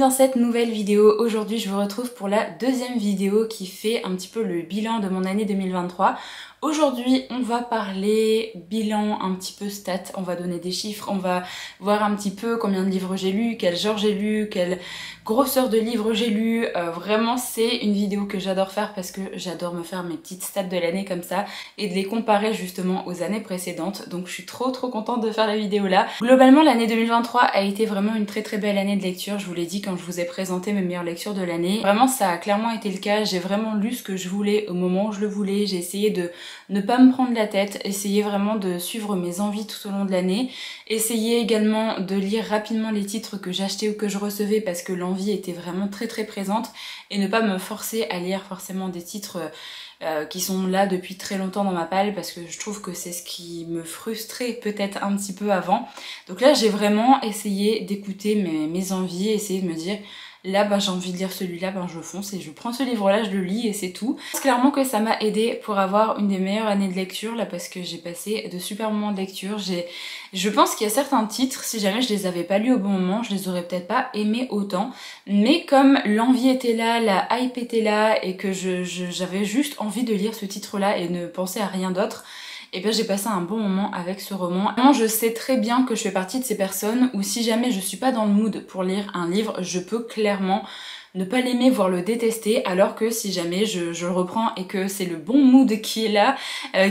dans cette nouvelle vidéo. Aujourd'hui je vous retrouve pour la deuxième vidéo qui fait un petit peu le bilan de mon année 2023. Aujourd'hui on va parler bilan, un petit peu stats, on va donner des chiffres, on va voir un petit peu combien de livres j'ai lu, quel genre j'ai lu, quelle grosseur de livres j'ai lu. Vraiment c'est une vidéo que j'adore faire parce que j'adore me faire mes petites stats de l'année comme ça et de les comparer justement aux années précédentes. Donc je suis trop contente de faire la vidéo là. Globalement l'année 2023 a été vraiment une très belle année de lecture. Je vous l'ai dit quand je vous ai présenté mes meilleures lectures de l'année. Vraiment ça a clairement été le cas. J'ai vraiment lu ce que je voulais au moment où je le voulais. J'ai essayé de ne pas me prendre la tête, essayer vraiment de suivre mes envies tout au long de l'année, essayer également de lire rapidement les titres que j'achetais ou que je recevais parce que l'envie était vraiment très présente et ne pas me forcer à lire forcément des titres qui sont là depuis très longtemps dans ma palle parce que je trouve que c'est ce qui me frustrait peut-être un petit peu avant. Donc là j'ai vraiment essayé d'écouter mes envies, essayer de me dire là j'ai envie de lire celui-là, je fonce et je prends ce livre-là, je le lis et c'est tout. C'est clairement que ça m'a aidé pour avoir une des meilleures années de lecture là parce que j'ai passé de super moments de lecture. Je pense qu'il y a certains titres, si jamais je les avais pas lus au bon moment, je les aurais peut-être pas aimés autant. Mais comme l'envie était là, la hype était là et que j'avais juste envie de lire ce titre-là et ne penser à rien d'autre, et bien j'ai passé un bon moment avec ce roman. Moi je sais très bien que je fais partie de ces personnes où si jamais je suis pas dans le mood pour lire un livre, je peux clairement ne pas l'aimer, voire le détester, alors que si jamais je le reprends et que c'est le bon mood qui est là,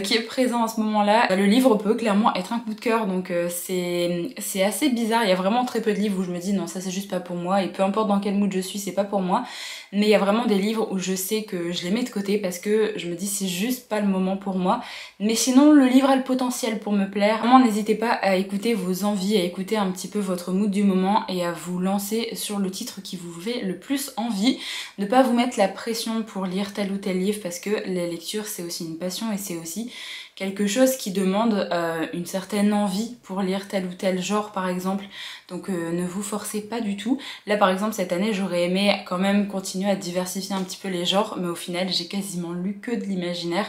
qui est présent à ce moment-là, le livre peut clairement être un coup de cœur. Donc c'est assez bizarre. Il y a vraiment très peu de livres où je me dis non ça c'est juste pas pour moi et peu importe dans quel mood je suis c'est pas pour moi. Mais il y a vraiment des livres où je sais que je les mets de côté parce que je me dis c'est juste pas le moment pour moi. Mais sinon le livre a le potentiel pour me plaire. Vraiment n'hésitez pas à écouter vos envies, à écouter un petit peu votre mood du moment et à vous lancer sur le titre qui vous fait le plus envie. Ne pas vous mettre la pression pour lire tel ou tel livre parce que la lecture c'est aussi une passion et c'est aussi quelque chose qui demande une certaine envie pour lire tel ou tel genre par exemple. Donc ne vous forcez pas du tout. Là par exemple cette année j'aurais aimé quand même continuer à diversifier un petit peu les genres mais au final j'ai quasiment lu que de l'imaginaire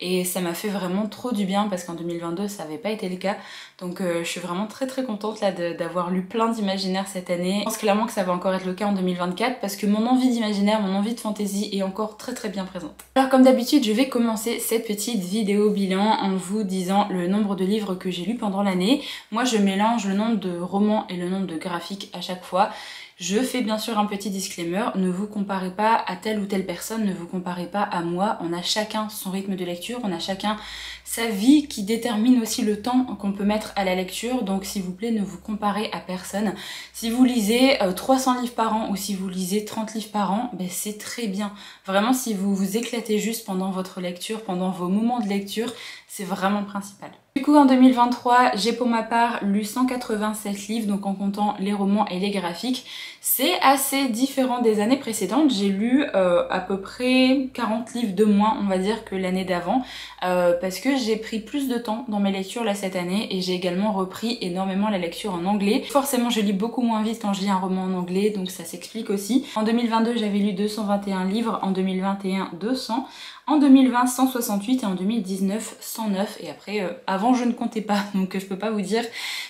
et ça m'a fait vraiment trop du bien parce qu'en 2022 ça avait pas été le cas. Donc je suis vraiment très contente là d'avoir lu plein d'imaginaire cette année. Je pense clairement que ça va encore être le cas en 2024 parce que mon envie d'imaginaire, mon envie de fantaisie est encore très bien présente. Alors comme d'habitude je vais commencer cette petite vidéo bilan en vous disant le nombre de livres que j'ai lus pendant l'année. Moi je mélange le nombre de romans et le nombre de graphiques à chaque fois. Je fais bien sûr un petit disclaimer, ne vous comparez pas à telle ou telle personne, ne vous comparez pas à moi, on a chacun son rythme de lecture, on a chacun sa vie qui détermine aussi le temps qu'on peut mettre à la lecture, donc s'il vous plaît ne vous comparez à personne. Si vous lisez 300 livres par an ou si vous lisez 30 livres par an, ben c'est très bien. Vraiment si vous vous éclatez juste pendant votre lecture, pendant vos moments de lecture, c'est vraiment le principal. Du coup en 2023 j'ai pour ma part lu 187 livres donc en comptant les romans et les graphiques. C'est assez différent des années précédentes, j'ai lu à peu près 40 livres de moins on va dire que l'année d'avant parce que j'ai pris plus de temps dans mes lectures là cette année et j'ai également repris énormément la lecture en anglais. Forcément je lis beaucoup moins vite quand je lis un roman en anglais donc ça s'explique aussi. En 2022 j'avais lu 221 livres, en 2021 200, en 2020 168 et en 2019 109 et après avant je ne comptais pas donc je peux pas vous dire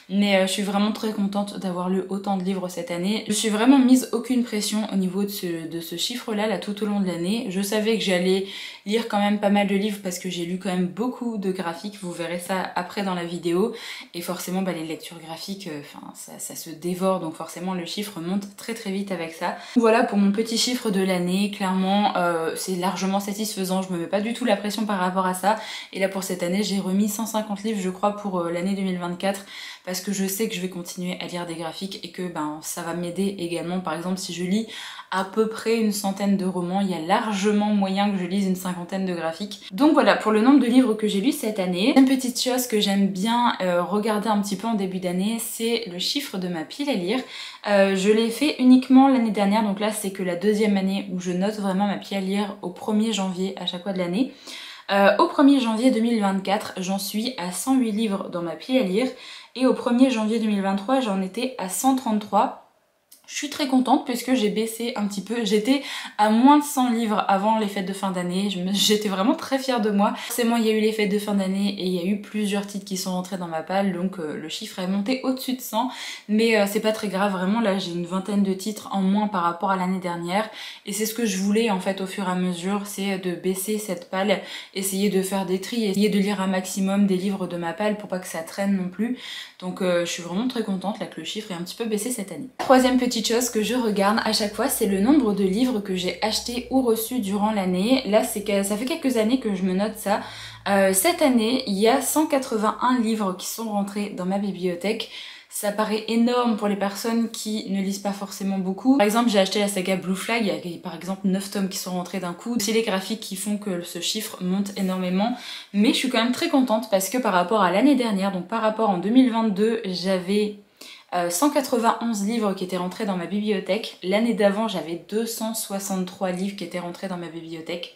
mais je suis vraiment très contente d'avoir lu autant de livres cette année. Je suis vraiment mise aucune pression au niveau de ce chiffre là tout au long de l'année. Je savais que j'allais lire quand même pas mal de livres parce que j'ai lu quand même beaucoup de graphiques, vous verrez ça après dans la vidéo et forcément les lectures graphiques ça se dévore donc forcément le chiffre monte très vite avec ça. Voilà pour mon petit chiffre de l'année, clairement c'est largement satisfaisant, je me mets pas du tout la pression par rapport à ça et là pour cette année j'ai remis 150 livres je crois pour l'année 2024 parce que je sais que je vais continuer à lire des graphiques et que ça va m'aider également. Par exemple si je lis à peu près une centaine de romans, il y a largement moyen que je lise une cinquantaine de graphiques. Donc voilà pour le nombre de livres que j'ai lus cette année. Une petite chose que j'aime bien regarder un petit peu en début d'année, c'est le chiffre de ma pile à lire. Je l'ai fait uniquement l'année dernière, donc là c'est que la deuxième année où je note vraiment ma pile à lire au 1er janvier à chaque fois de l'année. Au 1er janvier 2024, j'en suis à 108 livres dans ma pile à lire et au 1er janvier 2023, j'en étais à 133. Je suis très contente puisque j'ai baissé un petit peu. J'étais à moins de 100 livres avant les fêtes de fin d'année. J'étais vraiment très fière de moi. Forcément, il y a eu les fêtes de fin d'année et il y a eu plusieurs titres qui sont rentrés dans ma palle. Donc le chiffre est monté au-dessus de 100. Mais c'est pas très grave. Vraiment, là, j'ai une vingtaine de titres en moins par rapport à l'année dernière. Et c'est ce que je voulais en fait au fur et à mesure. C'est de baisser cette palle, essayer de faire des tris, essayer de lire un maximum des livres de ma palle pour pas que ça traîne non plus. Donc je suis vraiment très contente là que le chiffre ait un petit peu baissé cette année. Troisième petite chose que je regarde à chaque fois, c'est le nombre de livres que j'ai achetés ou reçus durant l'année. Là, ça fait quelques années que je me note ça. Cette année, il y a 181 livres qui sont rentrés dans ma bibliothèque. Ça paraît énorme pour les personnes qui ne lisent pas forcément beaucoup. Par exemple, j'ai acheté la saga Blue Flag, il y a par exemple 9 tomes qui sont rentrés d'un coup. C'est les graphiques qui font que ce chiffre monte énormément. Mais je suis quand même très contente parce que par rapport à l'année dernière, donc par rapport en 2022, j'avais 191 livres qui étaient rentrés dans ma bibliothèque. L'année d'avant, j'avais 263 livres qui étaient rentrés dans ma bibliothèque.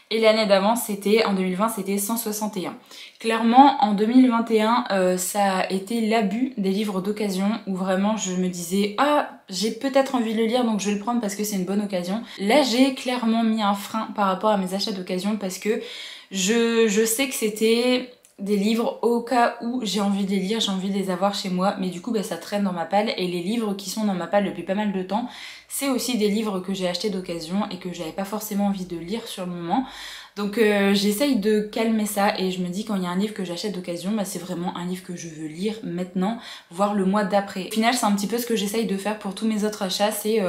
Et l'année d'avant, en 2020, c'était 161. Clairement, en 2021, ça a été l'abus des livres d'occasion où vraiment je me disais « Ah, j'ai peut-être envie de le lire donc je vais le prendre parce que c'est une bonne occasion ». Là, j'ai clairement mis un frein par rapport à mes achats d'occasion parce que je sais que c'était des livres au cas où j'ai envie de les lire, j'ai envie de les avoir chez moi, mais du coup ça traîne dans ma palle et les livres qui sont dans ma palle depuis pas mal de temps, c'est aussi des livres que j'ai achetés d'occasion et que j'avais pas forcément envie de lire sur le moment. Donc j'essaye de calmer ça et je me dis quand il y a un livre que j'achète d'occasion, c'est vraiment un livre que je veux lire maintenant, voire le mois d'après. Au final, c'est un petit peu ce que j'essaye de faire pour tous mes autres achats, c'est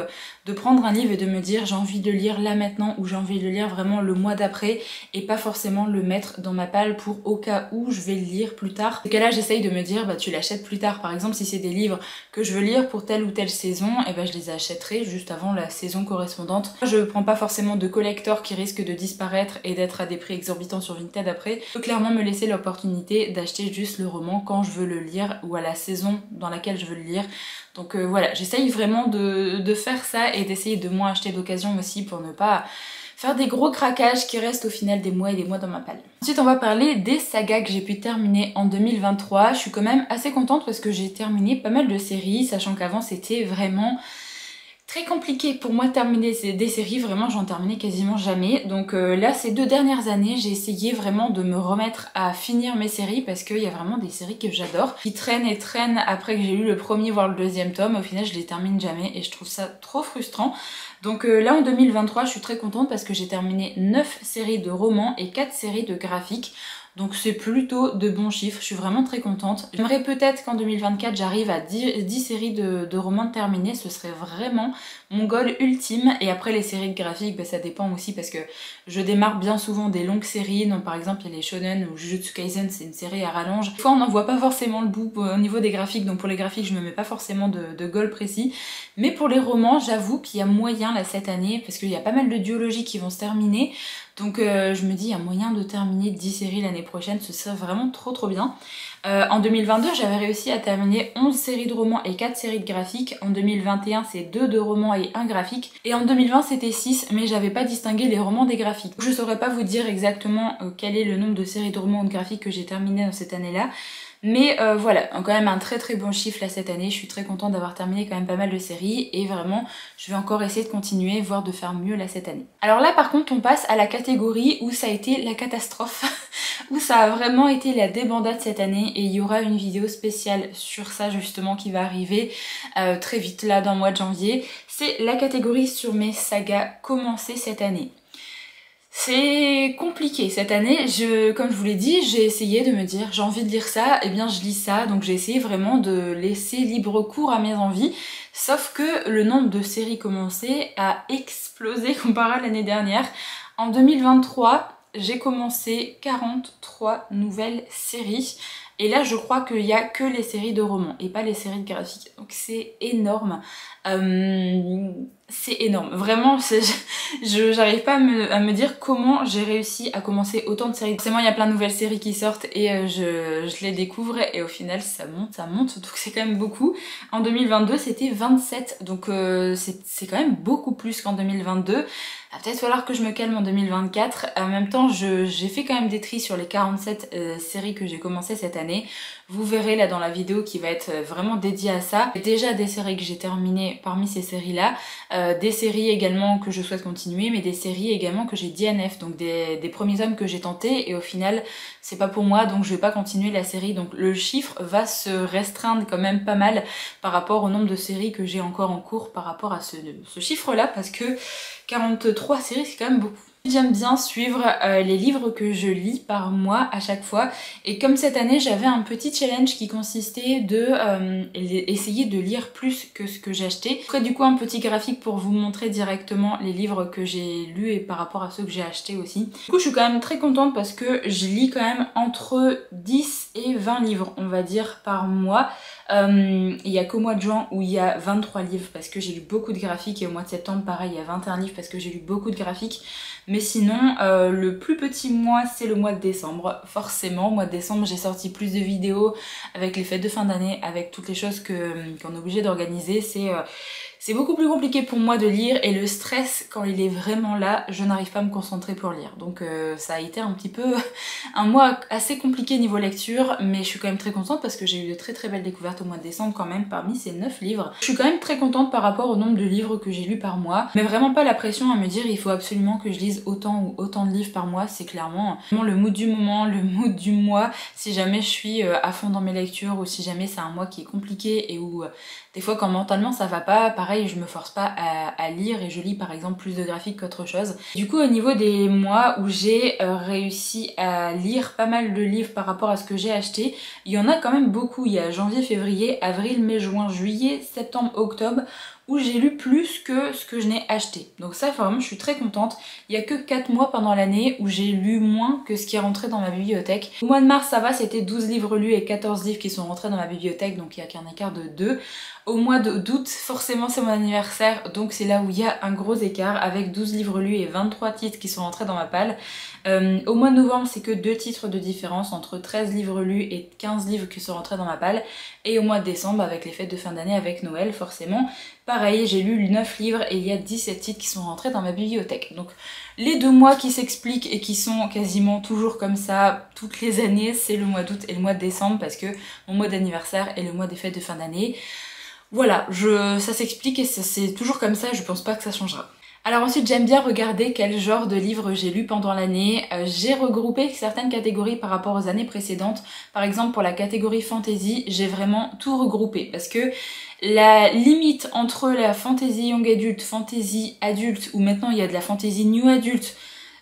de prendre un livre et de me dire j'ai envie de le lire là maintenant ou j'ai envie de le lire vraiment le mois d'après et pas forcément le mettre dans ma palle pour au cas où je vais le lire plus tard. Dans ce cas-là, j'essaye de me dire tu l'achètes plus tard. Par exemple, si c'est des livres que je veux lire pour telle ou telle saison, je les achèterai juste avant la saison correspondante. Je prends pas forcément de collector qui risque de disparaître et d'être à des prix exorbitants sur Vinted après. Je peux clairement me laisser l'opportunité d'acheter juste le roman quand je veux le lire ou à la saison dans laquelle je veux le lire. Donc voilà, j'essaye vraiment de faire ça et d'essayer de moins acheter d'occasion aussi pour ne pas faire des gros craquages qui restent au final des mois et des mois dans ma palle. Ensuite, on va parler des sagas que j'ai pu terminer en 2023. Je suis quand même assez contente parce que j'ai terminé pas mal de séries, sachant qu'avant c'était vraiment très compliqué pour moi de terminer des séries, vraiment j'en terminais quasiment jamais. Donc là, ces 2 dernières années, j'ai essayé vraiment de me remettre à finir mes séries parce qu'il y a vraiment des séries que j'adore, qui traînent et traînent après que j'ai lu le premier voire le 2e tome. Au final, je les termine jamais et je trouve ça trop frustrant. Donc là, en 2023, je suis très contente parce que j'ai terminé 9 séries de romans et 4 séries de graphiques. Donc c'est plutôt de bons chiffres, je suis vraiment très contente. J'aimerais peut-être qu'en 2024 j'arrive à 10 séries de romans terminés, ce serait vraiment mon goal ultime. Et après les séries de graphiques, ça dépend aussi parce que je démarre bien souvent des longues séries. Donc par exemple il y a les shonen ou Jujutsu Kaisen, c'est une série à rallonge. Des fois on n'en voit pas forcément le bout au niveau des graphiques, donc pour les graphiques je me mets pas forcément de goal précis. Mais pour les romans, j'avoue qu'il y a moyen là cette année, parce qu'il y a pas mal de duologies qui vont se terminer. Donc je me dis, il y a moyen de terminer 10 séries l'année prochaine, ce serait vraiment trop bien. En 2022, j'avais réussi à terminer 11 séries de romans et 4 séries de graphiques. En 2021, c'est 2 de romans et 1 graphique. Et en 2020, c'était 6, mais j'avais pas distingué les romans des graphiques. Je saurais pas vous dire exactement quel est le nombre de séries de romans ou de graphiques que j'ai terminé dans cette année-là. Mais voilà, quand même un très bon chiffre là cette année, je suis très contente d'avoir terminé quand même pas mal de séries et vraiment je vais encore essayer de continuer, voire de faire mieux là cette année. Alors là par contre on passe à la catégorie où ça a été la catastrophe, où ça a vraiment été la débandade cette année et il y aura une vidéo spéciale sur ça justement qui va arriver très vite là dans le mois de janvier. C'est la catégorie sur mes sagas commencées cette année. C'est compliqué cette année, comme je vous l'ai dit, j'ai essayé de me dire j'ai envie de lire ça, et bien je lis ça, donc j'ai essayé vraiment de laisser libre cours à mes envies, sauf que le nombre de séries commencées a explosé comparé à l'année dernière. En 2023, j'ai commencé 43 nouvelles séries, et là je crois qu'il n'y a que les séries de romans et pas les séries de graphiques, donc c'est énorme. c'est énorme, vraiment, j'arrive pas à me dire comment j'ai réussi à commencer autant de séries. Forcément il y a plein de nouvelles séries qui sortent et je les découvre et au final ça monte, donc c'est quand même beaucoup. En 2022 c'était 27, donc c'est quand même beaucoup plus qu'en 2022. Il va peut-être falloir que je me calme en 2024. En même temps, j'ai fait quand même des tris sur les 47 séries que j'ai commencé cette année. Vous verrez là dans la vidéo qui va être vraiment dédiée à ça. Déjà des séries que j'ai terminées parmi ces séries-là, des séries également que je souhaite continuer, mais des séries également que j'ai DNF, donc des premiers tomes que j'ai tentés et au final c'est pas pour moi, donc je vais pas continuer la série. Donc le chiffre va se restreindre quand même pas mal par rapport au nombre de séries que j'ai encore en cours par rapport à ce chiffre-là, parce que 43 séries c'est quand même beaucoup. J'aime bien suivre les livres que je lis par mois à chaque fois, et comme cette année j'avais un petit challenge qui consistait de essayer de lire plus que ce que j'ai acheté. Je ferai du coup un petit graphique pour vous montrer directement les livres que j'ai lus et par rapport à ceux que j'ai achetés aussi. Du coup je suis quand même très contente parce que je lis quand même entre 10 et 20 livres on va dire par mois. Il y a qu'au mois de juin où il y a 23 livres parce que j'ai lu beaucoup de graphiques, et au mois de septembre pareil il y a 21 livres parce que j'ai lu beaucoup de graphiques. Mais sinon le plus petit mois c'est le mois de décembre, forcément. Au mois de décembre j'ai sorti plus de vidéos avec les fêtes de fin d'année, avec toutes les choses qu'on est obligé d'organiser. C'est beaucoup plus compliqué pour moi de lire, et le stress quand il est vraiment là, je n'arrive pas à me concentrer pour lire. Donc ça a été un petit peu un mois assez compliqué niveau lecture, mais je suis quand même très contente parce que j'ai eu de très très belles découvertes au mois de décembre quand même parmi ces 9 livres. Je suis quand même très contente par rapport au nombre de livres que j'ai lus par mois, mais vraiment pas la pression à me dire il faut absolument que je lise autant ou autant de livres par mois. C'est clairement le mood du moment, le mood du mois. Si jamais je suis à fond dans mes lectures, ou si jamais c'est un mois qui est compliqué et où des fois quand mentalement ça va pas, pareil je me force pas à lire et je lis par exemple plus de graphiques qu'autre chose. Du coup au niveau des mois où j'ai réussi à lire pas mal de livres par rapport à ce que j'ai acheté, il y en a quand même beaucoup. Il y a janvier, février, avril, mai, juin, juillet, septembre, octobre où j'ai lu plus que ce que je n'ai acheté. Donc ça vraiment je suis très contente. Il y a que 4 mois pendant l'année où j'ai lu moins que ce qui est rentré dans ma bibliothèque. Au mois de mars ça va, c'était 12 livres lus et 14 livres qui sont rentrés dans ma bibliothèque, donc il y a qu'un écart de 2. Au mois d'août, forcément c'est mon anniversaire, donc c'est là où il y a un gros écart avec 12 livres lus et 23 titres qui sont rentrés dans ma palle. Au mois de novembre c'est que 2 titres de différence entre 13 livres lus et 15 livres qui sont rentrés dans ma palle. Et au mois de décembre avec les fêtes de fin d'année, avec Noël forcément, pareil j'ai lu 9 livres et il y a 17 titres qui sont rentrés dans ma bibliothèque. Donc les 2 mois qui s'expliquent et qui sont quasiment toujours comme ça toutes les années, c'est le mois d'août et le mois de décembre, parce que mon mois d'anniversaire est le mois des fêtes de fin d'année. Voilà, ça s'explique et c'est toujours comme ça, je pense pas que ça changera. Alors ensuite j'aime bien regarder quel genre de livres j'ai lu pendant l'année. J'ai regroupé certaines catégories par rapport aux années précédentes. Par exemple pour la catégorie fantasy, j'ai vraiment tout regroupé parce que la limite entre la fantasy young adulte, fantasy adulte, ou maintenant il y a de la fantasy new adulte,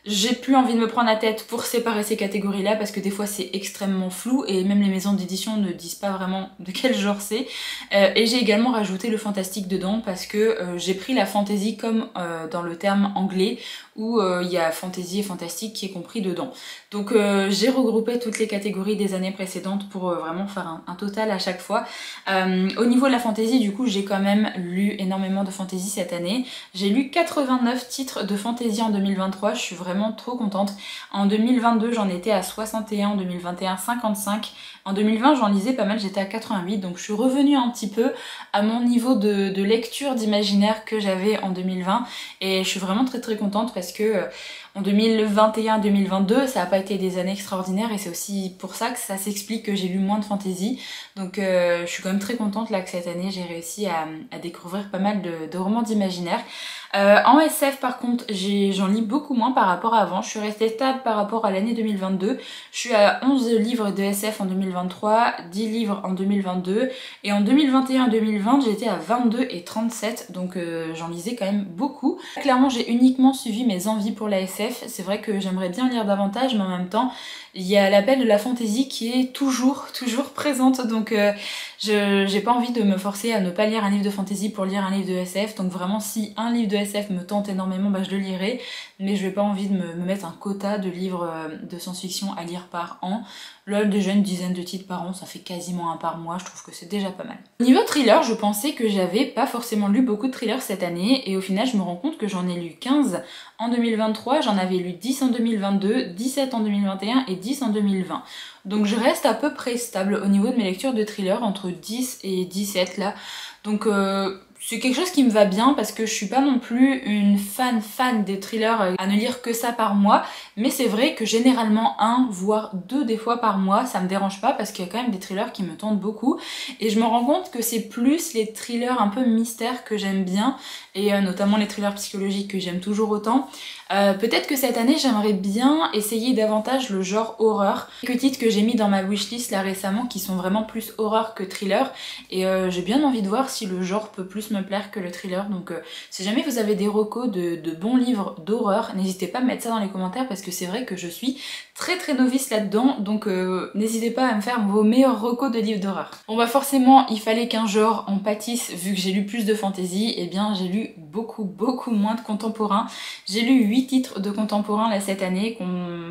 j'ai plus envie de me prendre la tête pour séparer ces catégories-là parce que des fois c'est extrêmement flou et même les maisons d'édition ne disent pas vraiment de quel genre c'est. Et j'ai également rajouté le fantastique dedans parce que j'ai pris la fantasy comme dans le terme anglais où il y a fantasy et fantastique qui est compris dedans. Donc j'ai regroupé toutes les catégories des années précédentes pour vraiment faire un total à chaque fois. Au niveau de la fantasy, du coup j'ai quand même lu énormément de fantasy cette année. J'ai lu 89 titres de fantasy en 2023, je suis vraiment trop contente. En 2022 j'en étais à 61, en 2021 55, en 2020 j'en lisais pas mal, j'étais à 88, donc je suis revenue un petit peu à mon niveau de lecture d'imaginaire que j'avais en 2020 et je suis vraiment très très contente parce que en 2021-2022 ça n'a pas été des années extraordinaires et c'est aussi pour ça que ça s'explique que j'ai lu moins de fantasy. Donc je suis quand même très contente là que cette année j'ai réussi à découvrir pas mal de romans d'imaginaire. En SF par contre j'en lis beaucoup moins par rapport à avant, je suis restée stable par rapport à l'année 2022, je suis à 11 livres de SF en 2023, 10 livres en 2022 et en 2021-2020 j'étais à 22 et 37, donc j'en lisais quand même beaucoup. Clairement j'ai uniquement suivi mes envies pour la SF, c'est vrai que j'aimerais bien lire davantage mais en même temps il y a l'appel de la fantasy qui est toujours présente, donc j'ai pas envie de me forcer à ne pas lire un livre de fantasy pour lire un livre de SF, donc vraiment si un livre de SF me tente énormément, bah je le lirai, mais je n'ai pas envie de me mettre un quota de livres de science-fiction à lire par an. Là, déjà une dizaine de titres par an, ça fait quasiment un par mois, je trouve que c'est déjà pas mal. Niveau thriller, je pensais que j'avais pas forcément lu beaucoup de thrillers cette année, et au final je me rends compte que j'en ai lu 15 en 2023, j'en avais lu 10 en 2022, 17 en 2021 et 10 en 2020. Donc je reste à peu près stable au niveau de mes lectures de thrillers, entre 10 et 17 là. Donc c'est quelque chose qui me va bien parce que je suis pas non plus une fan des thrillers à ne lire que ça par mois, mais c'est vrai que généralement un voire deux des fois par mois ça me dérange pas parce qu'il y a quand même des thrillers qui me tentent beaucoup et je me rends compte que c'est plus les thrillers un peu mystères que j'aime bien et notamment les thrillers psychologiques que j'aime toujours autant. Peut-être que cette année j'aimerais bien essayer davantage le genre horreur. Quelques titres que j'ai mis dans ma wishlist là récemment qui sont vraiment plus horreur que thriller et j'ai bien envie de voir si le genre peut plus me plaire que le thriller. Donc si jamais vous avez des recos de bons livres d'horreur, n'hésitez pas à mettre ça dans les commentaires parce que c'est vrai que je suis très novice là-dedans, donc n'hésitez pas à me faire vos meilleurs recos de livres d'horreur. Bon bah forcément il fallait qu'un genre en pâtisse, vu que j'ai lu plus de fantasy, et bien j'ai lu beaucoup moins de contemporain. J'ai lu 8 titres de contemporain là cette année,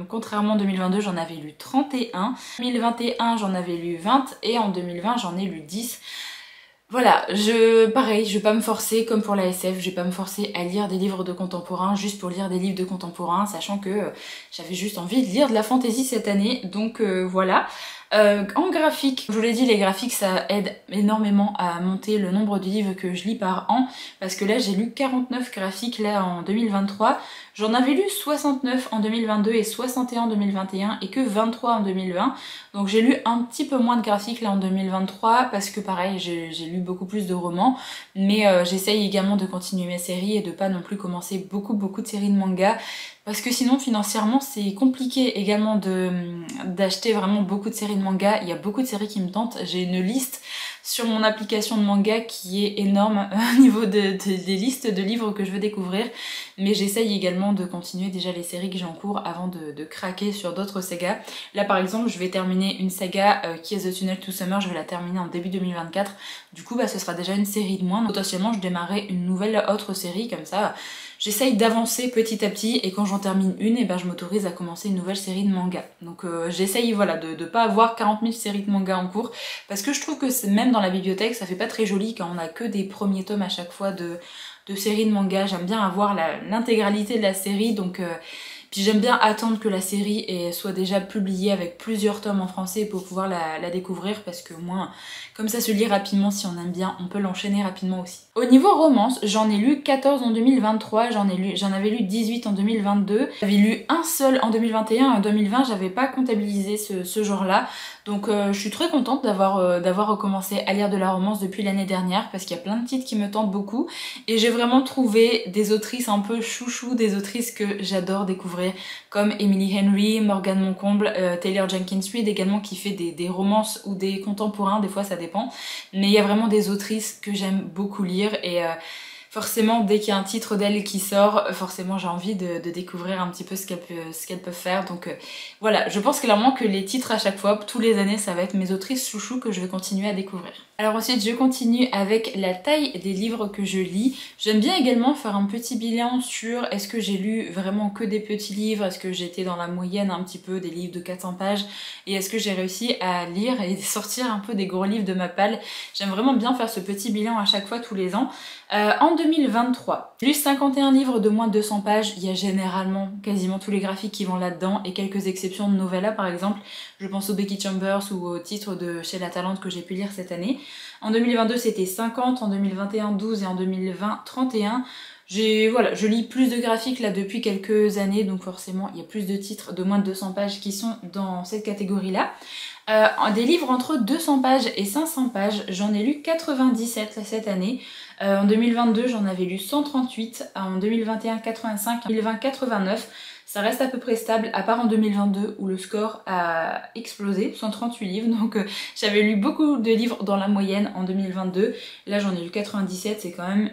contrairement en 2022 j'en avais lu 31, en 2021 j'en avais lu 20 et en 2020 j'en ai lu 10. Voilà, pareil, je vais pas me forcer comme pour la SF, je vais pas me forcer à lire des livres de contemporain juste pour lire des livres de contemporain, sachant que j'avais juste envie de lire de la fantasy cette année, donc voilà. En graphique, je vous l'ai dit, les graphiques ça aide énormément à monter le nombre de livres que je lis par an, parce que là j'ai lu 49 graphiques là en 2023, j'en avais lu 69 en 2022 et 61 en 2021 et que 23 en 2020, donc j'ai lu un petit peu moins de graphiques là en 2023 parce que pareil j'ai lu beaucoup plus de romans, mais j'essaye également de continuer mes séries et de pas non plus commencer beaucoup de séries de manga. Parce que sinon financièrement c'est compliqué également d'acheter vraiment beaucoup de séries de manga. Il y a beaucoup de séries qui me tentent. J'ai une liste sur mon application de manga qui est énorme au niveau des listes de livres que je veux découvrir. Mais j'essaye également de continuer déjà les séries que j'ai en cours avant de craquer sur d'autres sagas. Là par exemple je vais terminer une saga qui est The Tunnel to Summer, je vais la terminer en début 2024. Du coup bah ce sera déjà une série de moins. Potentiellement je démarrerai une nouvelle autre série comme ça. J'essaye d'avancer petit à petit et quand j'en termine une, et ben je m'autorise à commencer une nouvelle série de manga. Donc j'essaye voilà, de pas avoir 40 000 séries de manga en cours parce que je trouve que même dans la bibliothèque ça fait pas très joli quand on a que des premiers tomes à chaque fois de séries de manga. J'aime bien avoir l'intégralité de la série, donc puis j'aime bien attendre que la série soit déjà publiée avec plusieurs tomes en français pour pouvoir la découvrir parce que au moins comme ça se lit rapidement, si on aime bien on peut l'enchaîner rapidement aussi. Au niveau romance, j'en ai lu 14 en 2023, j'en avais lu 18 en 2022, j'avais lu un seul en 2021 et en 2020 j'avais pas comptabilisé ce genre là. Donc je suis très contente d'avoir recommencé à lire de la romance depuis l'année dernière parce qu'il y a plein de titres qui me tentent beaucoup et j'ai vraiment trouvé des autrices un peu chouchou, des autrices que j'adore découvrir comme Emily Henry, Morgane Moncomble, Taylor Jenkins Reid également qui fait des romances ou des contemporains, des fois ça dépend, mais il y a vraiment des autrices que j'aime beaucoup lire et forcément dès qu'il y a un titre d'elle qui sort, forcément j'ai envie de découvrir un petit peu ce qu'elles peuvent faire, donc voilà, je pense clairement que les titres à chaque fois, tous les années, ça va être mes autrices chouchou que je vais continuer à découvrir. Alors ensuite je continue avec la taille des livres que je lis. J'aime bien également faire un petit bilan sur est-ce que j'ai lu vraiment que des petits livres, est-ce que j'étais dans la moyenne un petit peu des livres de 400 pages et est-ce que j'ai réussi à lire et sortir un peu des gros livres de ma palle. J'aime vraiment bien faire ce petit bilan à chaque fois tous les ans. En 2023, j'ai lu 51 livres de moins de 200 pages, il y a généralement quasiment tous les graphiques qui vont là-dedans et quelques exceptions de novella par exemple. Je pense au Becky Chambers ou au titre de Chez la Talente que j'ai pu lire cette année. En 2022 c'était 50, en 2021 12 et en 2020 31. Voilà, je lis plus de graphiques là depuis quelques années, donc forcément il y a plus de titres de moins de 200 pages qui sont dans cette catégorie-là. Des livres entre 200 pages et 500 pages, j'en ai lu 97 cette année. En 2022 j'en avais lu 138, en 2021 85, en 2020 89. Ça reste à peu près stable, à part en 2022 où le score a explosé, 138 livres, donc j'avais lu beaucoup de livres dans la moyenne en 2022, là j'en ai lu 97,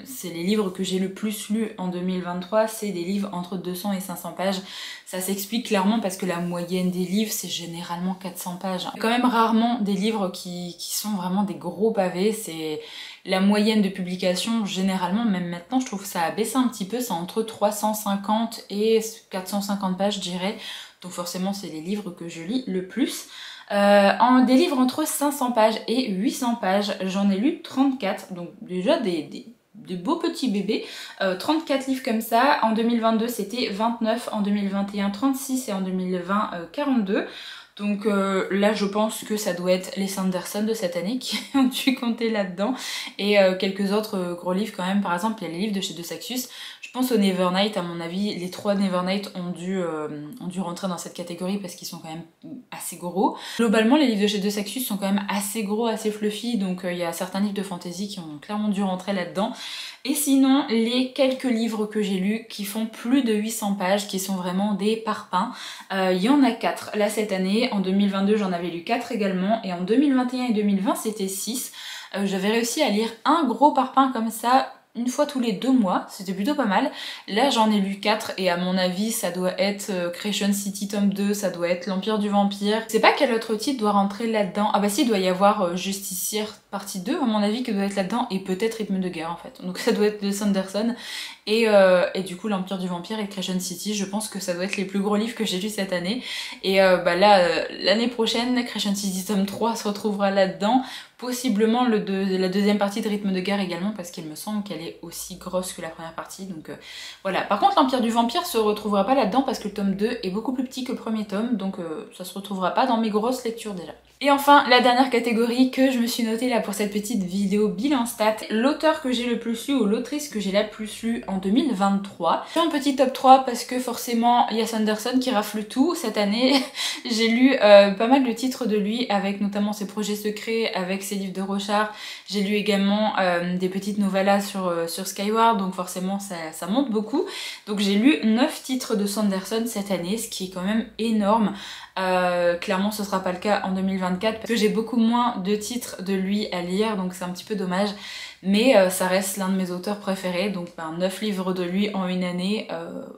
c'est les livres que j'ai le plus lus en 2023, c'est des livres entre 200 et 500 pages, ça s'explique clairement parce que la moyenne des livres c'est généralement 400 pages. Il y a quand même rarement des livres qui sont vraiment des gros pavés, c'est la moyenne de publication, généralement, même maintenant, je trouve que ça a baissé un petit peu, c'est entre 350 et 450 pages, je dirais. Donc forcément, c'est les livres que je lis le plus. Des livres entre 500 pages et 800 pages, j'en ai lu 34, donc déjà des beaux petits bébés. 34 livres comme ça. En 2022, c'était 29, en 2021, 36 et en 2020, 42. Donc là je pense que ça doit être les Sanderson de cette année qui ont dû compter là-dedans et quelques autres gros livres quand même. Par exemple il y a les livres de chez De Saxus, je pense au Nevernight, à mon avis les 3 Nevernight ont dû rentrer dans cette catégorie parce qu'ils sont quand même assez gros. Globalement les livres de chez De Saxus sont quand même assez gros, assez fluffy, donc il y a certains livres de fantasy qui ont clairement dû rentrer là-dedans. Et sinon, les quelques livres que j'ai lus qui font plus de 800 pages, qui sont vraiment des parpaings, il y en a 4 là cette année. En 2022, j'en avais lu 4 également, et en 2021 et 2020, c'était 6. J'avais réussi à lire un gros parpaing comme ça, une fois tous les 2 mois, c'était plutôt pas mal. Là j'en ai lu 4 et à mon avis ça doit être Creation City tome 2, ça doit être l'Empire du Vampire. Je sais pas quel autre titre doit rentrer là-dedans. Ah bah si, il doit y avoir Justicière partie 2 à mon avis que doit être là-dedans, et peut-être Rythme de guerre en fait. Donc ça doit être de Sanderson. Et du coup l'Empire du Vampire et Creation City, je pense que ça doit être les plus gros livres que j'ai lus cette année. Et bah là, l'année prochaine, Creation City tome 3 se retrouvera là-dedans. Possiblement la deuxième partie de Rythme de guerre également, parce qu'il me semble qu'elle est aussi grosse que la première partie, donc voilà. Par contre l'Empire du Vampire se retrouvera pas là-dedans parce que le tome 2 est beaucoup plus petit que le premier tome, donc ça se retrouvera pas dans mes grosses lectures déjà. Et enfin, la dernière catégorie que je me suis notée là pour cette petite vidéo bilan stat, l'auteur que j'ai le plus lu ou l'autrice que j'ai la plus lu en 2023. J'ai un petit top 3 parce que forcément il y a Sanderson qui rafle tout cette année. J'ai lu pas mal de titres de lui, avec notamment ses projets secrets, avec ses livres de Rochard. J'ai lu également des petites novellas sur Skyward, donc forcément ça monte beaucoup. Donc j'ai lu 9 titres de Sanderson cette année, ce qui est quand même énorme. Clairement ce sera pas le cas en 2024 parce que j'ai beaucoup moins de titres de lui à lire, donc c'est un petit peu dommage, mais ça reste l'un de mes auteurs préférés. Donc 9 livres de lui en une année,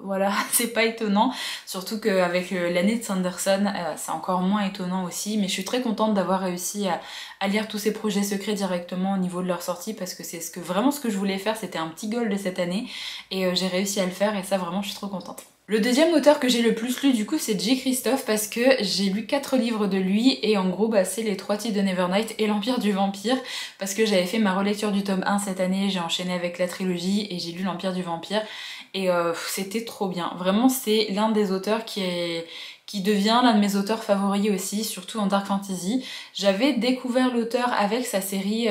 voilà, c'est pas étonnant, surtout qu'avec l'année de Sanderson c'est encore moins étonnant aussi. Mais je suis très contente d'avoir réussi à lire tous ces projets secrets directement au niveau de leur sortie, parce que c'est vraiment ce que je voulais faire, c'était un petit goal de cette année et j'ai réussi à le faire, et ça vraiment je suis trop contente. Le deuxième auteur que j'ai le plus lu du coup c'est J. Christophe, parce que j'ai lu 4 livres de lui et en gros bah, c'est les 3 titres de Nevernight et l'Empire du Vampire, parce que j'avais fait ma relecture du tome 1 cette année, j'ai enchaîné avec la trilogie et j'ai lu l'Empire du Vampire et c'était trop bien. Vraiment c'est l'un des auteurs qui devient l'un de mes auteurs favoris aussi, surtout en Dark Fantasy. J'avais découvert l'auteur avec sa série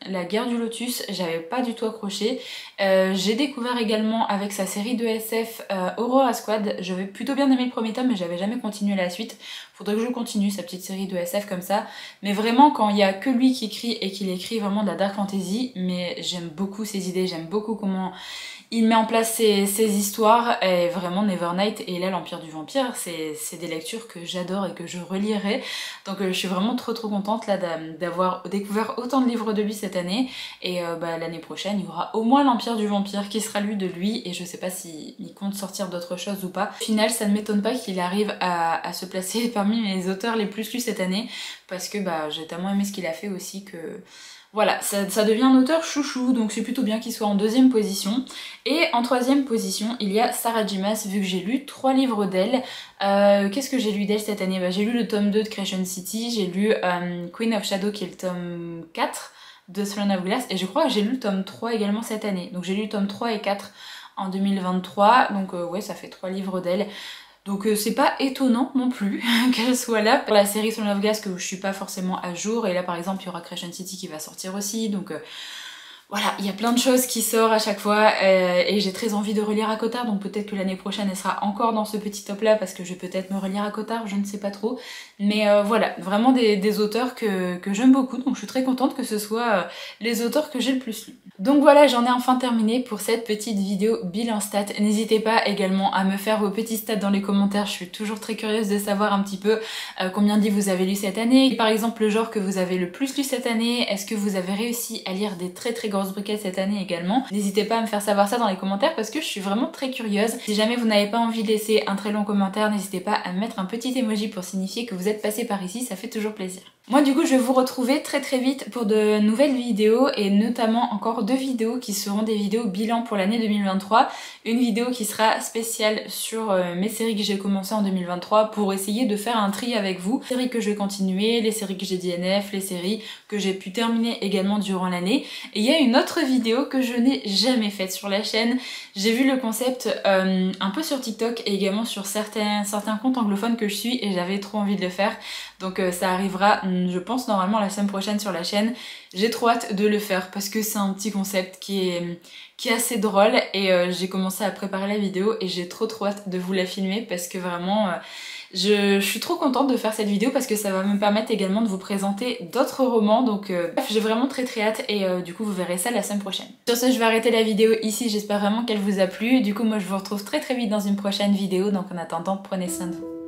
La Guerre du Lotus, j'avais pas du tout accroché. J'ai découvert également avec sa série de SF Aurora Squad, j'avais plutôt bien aimé le premier tome mais j'avais jamais continué la suite. Faudrait que je continue sa petite série de SF comme ça. Mais vraiment quand il y a que lui qui écrit et qu'il écrit vraiment de la Dark Fantasy, mais j'aime beaucoup ses idées, j'aime beaucoup comment il met en place ses histoires, et vraiment Nevernight et là l'Empire du Vampire, c'est des lectures que j'adore et que je relirai. Donc je suis vraiment trop contente là d'avoir découvert autant de livres de lui cette année, et bah, l'année prochaine il y aura au moins l'Empire du Vampire qui sera lu de lui, et je sais pas s'il compte sortir d'autres choses ou pas. Au final ça ne m'étonne pas qu'il arrive à se placer parmi mes auteurs les plus lus cette année, parce que bah, j'ai tellement aimé ce qu'il a fait aussi que... Voilà, ça devient un auteur chouchou, donc c'est plutôt bien qu'il soit en deuxième position. Et en troisième position, il y a Sarah J. Maas, vu que j'ai lu 3 livres d'elle. Qu'est-ce que j'ai lu d'elle cette année? Bah, j'ai lu le tome 2 de Creation City, j'ai lu Queen of Shadow qui est le tome 4 de Throne of Glass, et je crois que j'ai lu le tome 3 également cette année. Donc j'ai lu le tome 3 et 4 en 2023, donc ouais ça fait 3 livres d'elle. Donc c'est pas étonnant non plus qu'elle soit là. Pour la série Throne of Glass que je suis pas forcément à jour, et là par exemple il y aura Creation City qui va sortir aussi, donc voilà, il y a plein de choses qui sortent à chaque fois et j'ai très envie de relire ACOTAR, donc peut-être que l'année prochaine elle sera encore dans ce petit top là parce que je vais peut-être me relire ACOTAR, je ne sais pas trop. Mais voilà, vraiment des auteurs que j'aime beaucoup, donc je suis très contente que ce soit les auteurs que j'ai le plus lus. Donc voilà, j'en ai enfin terminé pour cette petite vidéo bilan stat. N'hésitez pas également à me faire vos petits stats dans les commentaires, je suis toujours très curieuse de savoir un petit peu combien de livres vous avez lu cette année. Par exemple, le genre que vous avez le plus lu cette année, est-ce que vous avez réussi à lire des très grosses briquettes cette année également? N'hésitez pas à me faire savoir ça dans les commentaires parce que je suis vraiment très curieuse. Si jamais vous n'avez pas envie de laisser un très long commentaire, n'hésitez pas à mettre un petit emoji pour signifier que vous êtes passé par ici, ça fait toujours plaisir. Moi du coup je vais vous retrouver très vite pour de nouvelles vidéos et notamment encore 2 vidéos qui seront des vidéos bilan pour l'année 2023. Une vidéo qui sera spéciale sur mes séries que j'ai commencé en 2023 pour essayer de faire un tri avec vous. Les séries que je vais continuer, les séries que j'ai DNF, les séries que j'ai pu terminer également durant l'année. Et il y a une autre vidéo que je n'ai jamais faite sur la chaîne. J'ai vu le concept un peu sur TikTok et également sur certains comptes anglophones que je suis et j'avais trop envie de le faire. Donc ça arrivera, je pense, normalement la semaine prochaine sur la chaîne. J'ai trop hâte de le faire parce que c'est un petit concept qui est assez drôle et j'ai commencé à préparer la vidéo et j'ai trop hâte de vous la filmer parce que vraiment je suis trop contente de faire cette vidéo parce que ça va me permettre également de vous présenter d'autres romans. Donc bref, j'ai vraiment très hâte et du coup vous verrez ça la semaine prochaine. Sur ce, je vais arrêter la vidéo ici, j'espère vraiment qu'elle vous a plu. Du coup moi je vous retrouve très vite dans une prochaine vidéo, donc en attendant prenez soin de vous.